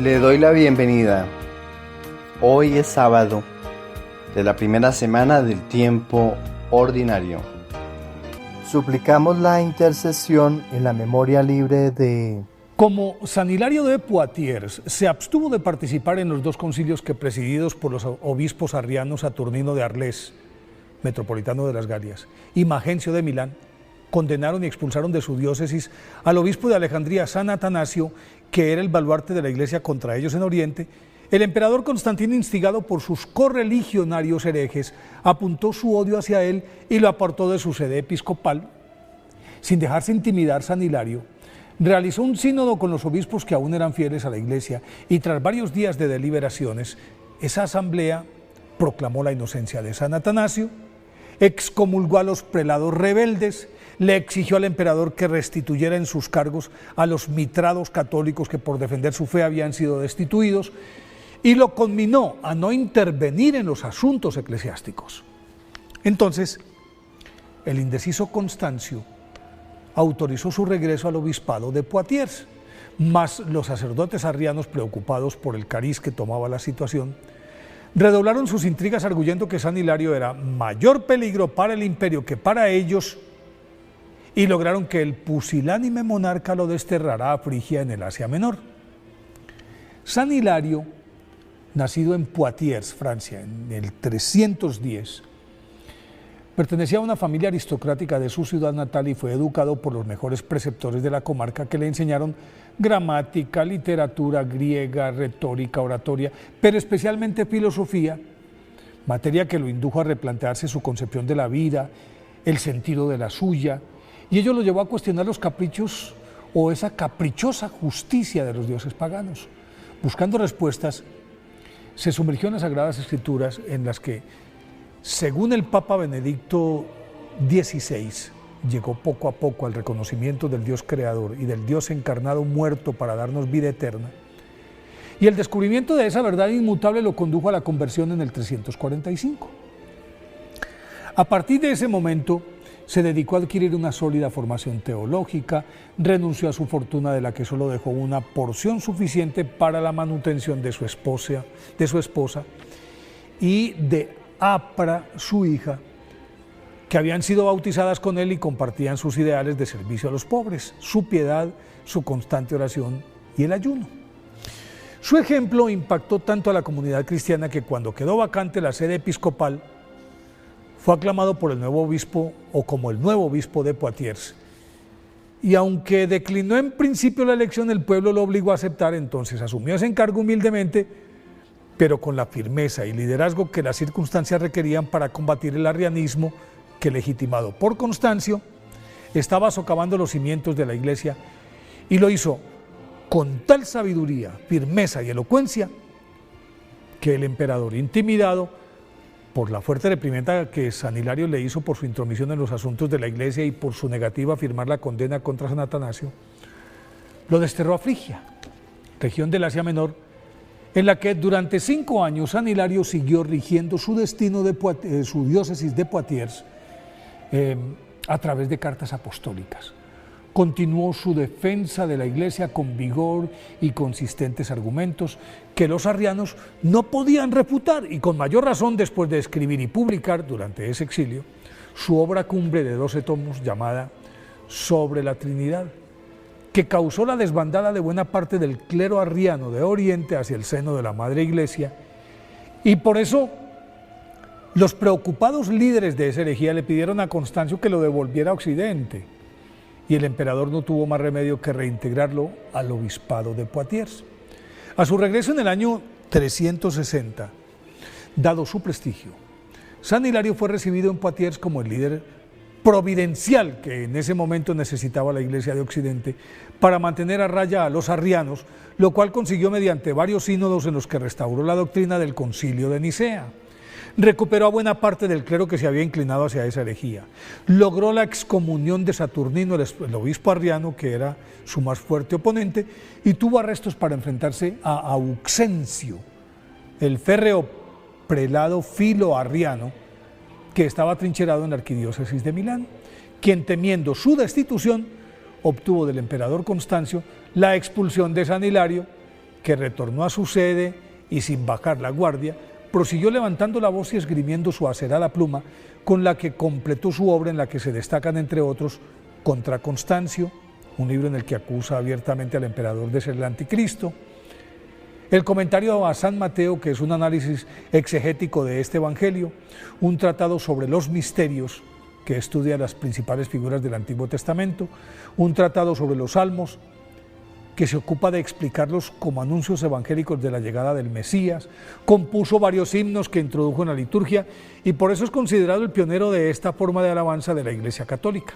Le doy la bienvenida. Hoy es sábado de la primera semana del tiempo ordinario. Suplicamos la intercesión en la memoria libre de... Como San Hilario de Poitiers se abstuvo de participar en los dos concilios que presididos por los obispos arrianos Saturnino de Arles, metropolitano de las Galias, y Magencio de Milán, condenaron y expulsaron de su diócesis al obispo de Alejandría, San Atanasio, que era el baluarte de la iglesia contra ellos en Oriente, el emperador Constantino, instigado por sus correligionarios herejes, apuntó su odio hacia él y lo apartó de su sede episcopal. Sin dejarse intimidar, San Hilario realizó un sínodo con los obispos que aún eran fieles a la iglesia y tras varios días de deliberaciones, esa asamblea proclamó la inocencia de San Atanasio, excomulgó a los prelados rebeldes, le exigió al emperador que restituyera en sus cargos a los mitrados católicos que por defender su fe habían sido destituidos y lo conminó a no intervenir en los asuntos eclesiásticos. Entonces, el indeciso Constancio autorizó su regreso al obispado de Poitiers, mas los sacerdotes arrianos, preocupados por el cariz que tomaba la situación, redoblaron sus intrigas arguyendo que San Hilario era mayor peligro para el imperio que para ellos y lograron que el pusilánime monarca lo desterrara a Frigia en el Asia Menor. San Hilario, nacido en Poitiers, Francia, en el 310, pertenecía a una familia aristocrática de su ciudad natal y fue educado por los mejores preceptores de la comarca que le enseñaron gramática, literatura griega, retórica, oratoria, pero especialmente filosofía, materia que lo indujo a replantearse su concepción de la vida, el sentido de la suya, y ello lo llevó a cuestionar los caprichos o esa caprichosa justicia de los dioses paganos. Buscando respuestas, se sumergió en las Sagradas Escrituras en las que, según el Papa Benedicto XVI, llegó poco a poco al reconocimiento del Dios creador y del Dios encarnado muerto para darnos vida eterna. Y el descubrimiento de esa verdad inmutable lo condujo a la conversión en el 345. A partir de ese momento, se dedicó a adquirir una sólida formación teológica, renunció a su fortuna de la que solo dejó una porción suficiente para la manutención de su esposa y de Apra, su hija, que habían sido bautizadas con él y compartían sus ideales de servicio a los pobres, su piedad, su constante oración y el ayuno. Su ejemplo impactó tanto a la comunidad cristiana que cuando quedó vacante la sede episcopal, fue aclamado por el nuevo obispo o como el nuevo obispo de Poitiers. Y aunque declinó en principio la elección, el pueblo lo obligó a aceptar, entonces asumió ese encargo humildemente, pero con la firmeza y liderazgo que las circunstancias requerían para combatir el arrianismo que, legitimado por Constancio, estaba socavando los cimientos de la iglesia, y lo hizo con tal sabiduría, firmeza y elocuencia que el emperador, intimidado por la fuerte reprimenda que San Hilario le hizo por su intromisión en los asuntos de la iglesia y por su negativa a firmar la condena contra San Atanasio, lo desterró a Frigia, región del Asia Menor, en la que durante 5 años San Hilario siguió rigiendo su destino de su diócesis de Poitiers a través de cartas apostólicas. Continuó su defensa de la iglesia con vigor y consistentes argumentos que los arrianos no podían refutar, y con mayor razón después de escribir y publicar durante ese exilio su obra cumbre de 12 tomos llamada Sobre la Trinidad, que causó la desbandada de buena parte del clero arriano de Oriente hacia el seno de la Madre Iglesia, y por eso los preocupados líderes de esa herejía le pidieron a Constancio que lo devolviera a Occidente, y el emperador no tuvo más remedio que reintegrarlo al obispado de Poitiers. A su regreso en el año 360, dado su prestigio, San Hilario fue recibido en Poitiers como el líder providencial que en ese momento necesitaba la Iglesia de Occidente para mantener a raya a los arrianos, lo cual consiguió mediante varios sínodos en los que restauró la doctrina del Concilio de Nicea. Recuperó a buena parte del clero que se había inclinado hacia esa herejía. Logró la excomunión de Saturnino, el obispo arriano, que era su más fuerte oponente, y tuvo arrestos para enfrentarse a Auxencio, el férreo prelado filo-arriano que estaba atrincherado en la arquidiócesis de Milán, quien, temiendo su destitución, obtuvo del emperador Constancio la expulsión de San Hilario, que retornó a su sede y sin bajar la guardia, prosiguió levantando la voz y esgrimiendo su acerada pluma, con la que completó su obra, en la que se destacan, entre otros, Contra Constancio, un libro en el que acusa abiertamente al emperador de ser el anticristo, el comentario a San Mateo, que es un análisis exegético de este evangelio, un tratado sobre los misterios, que estudia las principales figuras del Antiguo Testamento, un tratado sobre los Salmos, que se ocupa de explicarlos como anuncios evangélicos de la llegada del Mesías, compuso varios himnos que introdujo en la liturgia y por eso es considerado el pionero de esta forma de alabanza de la Iglesia Católica.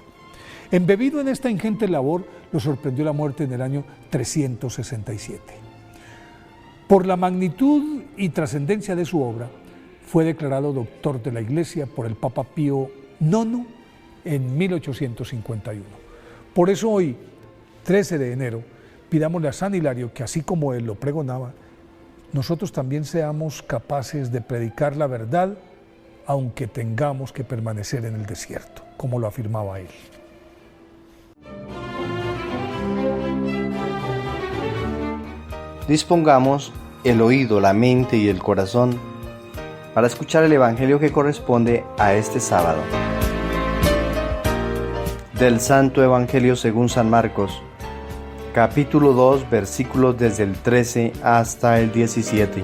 Embebido en esta ingente labor, lo sorprendió la muerte en el año 367. Por la magnitud y trascendencia de su obra, fue declarado doctor de la Iglesia por el Papa Pío IX en 1851. Por eso hoy, 13 de enero, pidámosle a San Hilario que, así como él lo pregonaba, nosotros también seamos capaces de predicar la verdad, aunque tengamos que permanecer en el desierto, como lo afirmaba él. Dispongamos el oído, la mente y el corazón para escuchar el Evangelio que corresponde a este sábado. Del Santo Evangelio según San Marcos, capítulo 2, versículos desde el 13 hasta el 17.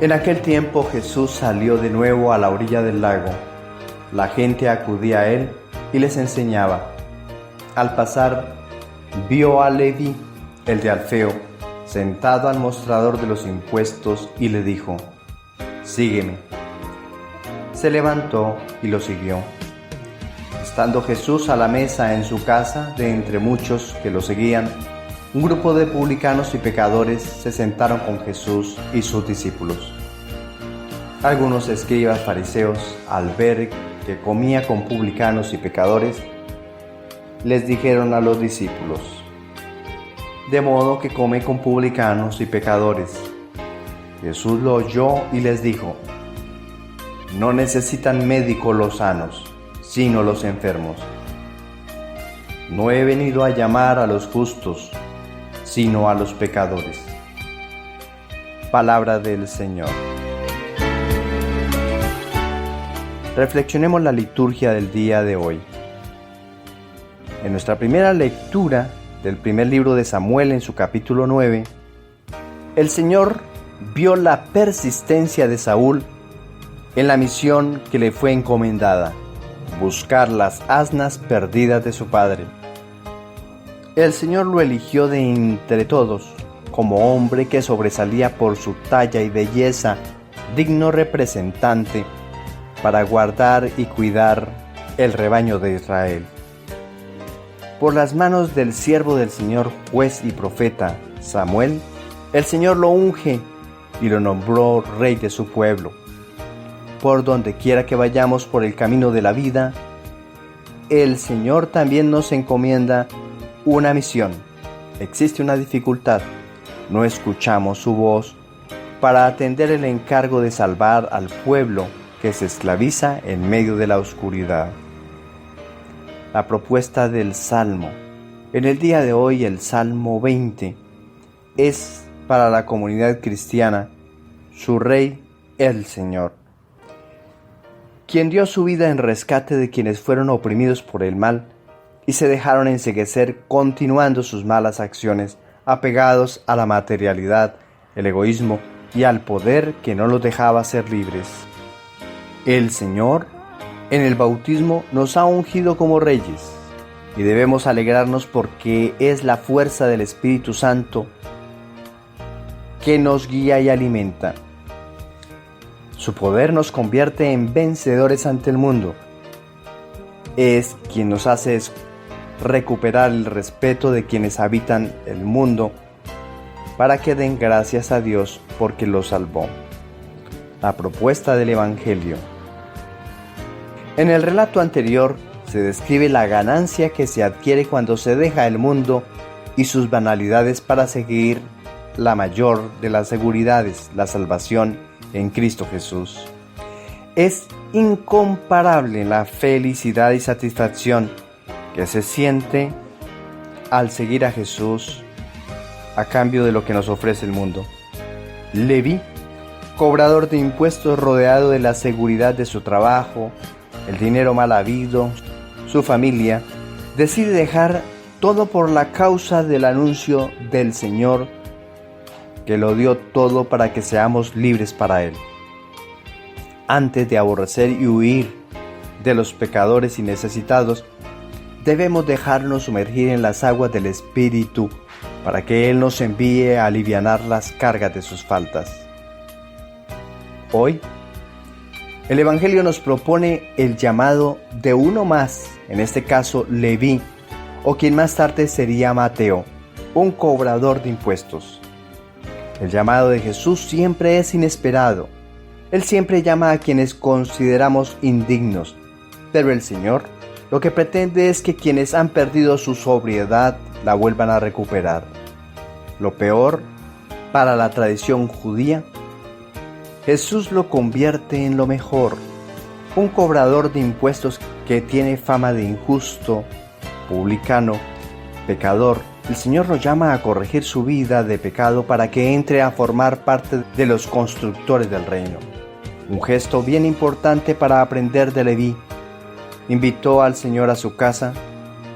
En aquel tiempo Jesús salió de nuevo a la orilla del lago. La gente acudía a él y les enseñaba. Al pasar, vio a Leví, el de Alfeo, sentado al mostrador de los impuestos y le dijo: «Sígueme». Se levantó y lo siguió. Estando Jesús a la mesa en su casa, de entre muchos que lo seguían, un grupo de publicanos y pecadores se sentaron con Jesús y sus discípulos. Algunos escribas fariseos, al ver que comía con publicanos y pecadores, les dijeron a los discípulos: «De modo que come con publicanos y pecadores». Jesús lo oyó y les dijo: «No necesitan médico los sanos, sino los enfermos. No he venido a llamar a los justos, sino a los pecadores». Palabra del Señor. Reflexionemos la liturgia del día de hoy. En nuestra primera lectura del primer libro de Samuel, en su capítulo 9, el Señor vio la persistencia de Saúl en la misión que le fue encomendada: buscar las asnas perdidas de su padre. El Señor lo eligió de entre todos como hombre que sobresalía por su talla y belleza, digno representante para guardar y cuidar el rebaño de Israel. Por las manos del siervo del Señor, juez y profeta Samuel, el Señor lo unge y lo nombró rey de su pueblo. Por donde quiera que vayamos por el camino de la vida, el Señor también nos encomienda una misión. Existe una dificultad, no escuchamos su voz para atender el encargo de salvar al pueblo que se esclaviza en medio de la oscuridad. La propuesta del Salmo. En el día de hoy, el Salmo 20 es para la comunidad cristiana su Rey, el Señor, quien dio su vida en rescate de quienes fueron oprimidos por el mal y se dejaron enceguecer continuando sus malas acciones, apegados a la materialidad, el egoísmo y al poder que no los dejaba ser libres. El Señor, en el bautismo, nos ha ungido como reyes y debemos alegrarnos porque es la fuerza del Espíritu Santo que nos guía y alimenta. Su poder nos convierte en vencedores ante el mundo. Es quien nos hace recuperar el respeto de quienes habitan el mundo para que den gracias a Dios porque los salvó. La propuesta del Evangelio. En el relato anterior se describe la ganancia que se adquiere cuando se deja el mundo y sus banalidades para seguir la mayor de las seguridades, la salvación en Cristo Jesús. Es incomparable la felicidad y satisfacción que se siente al seguir a Jesús a cambio de lo que nos ofrece el mundo. Leví, cobrador de impuestos rodeado de la seguridad de su trabajo, el dinero mal habido, su familia, decide dejar todo por la causa del anuncio del Señor, que lo dio todo para que seamos libres para Él. Antes de aborrecer y huir de los pecadores y necesitados, debemos dejarnos sumergir en las aguas del Espíritu para que Él nos envíe a alivianar las cargas de sus faltas. Hoy, el Evangelio nos propone el llamado de uno más, en este caso Leví, o quien más tarde sería Mateo, un cobrador de impuestos. El llamado de Jesús siempre es inesperado. Él siempre llama a quienes consideramos indignos, pero el Señor lo que pretende es que quienes han perdido su sobriedad la vuelvan a recuperar. Lo peor, para la tradición judía, Jesús lo convierte en lo mejor. Un cobrador de impuestos que tiene fama de injusto, publicano, pecador. El Señor lo llama a corregir su vida de pecado para que entre a formar parte de los constructores del reino. Un gesto bien importante para aprender de Leví. Invitó al Señor a su casa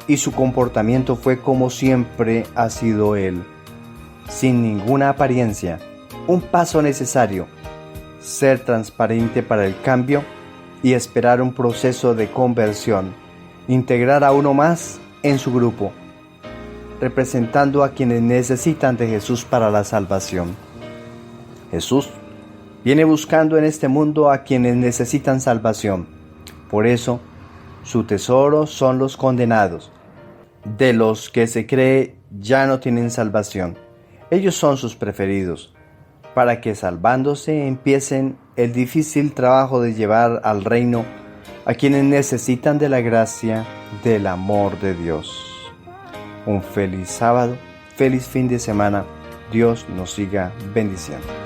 y su comportamiento fue como siempre ha sido Él, sin ninguna apariencia. Un paso necesario, ser transparente para el cambio y esperar un proceso de conversión, integrar a uno más en su grupo, representando a quienes necesitan de Jesús para la salvación. Jesús viene buscando en este mundo a quienes necesitan salvación. Por eso, su tesoro son los condenados, de los que se cree ya no tienen salvación. Ellos son sus preferidos, para que salvándose empiecen el difícil trabajo de llevar al reino a quienes necesitan de la gracia del amor de Dios. Un feliz sábado, feliz fin de semana. Dios nos siga bendiciendo.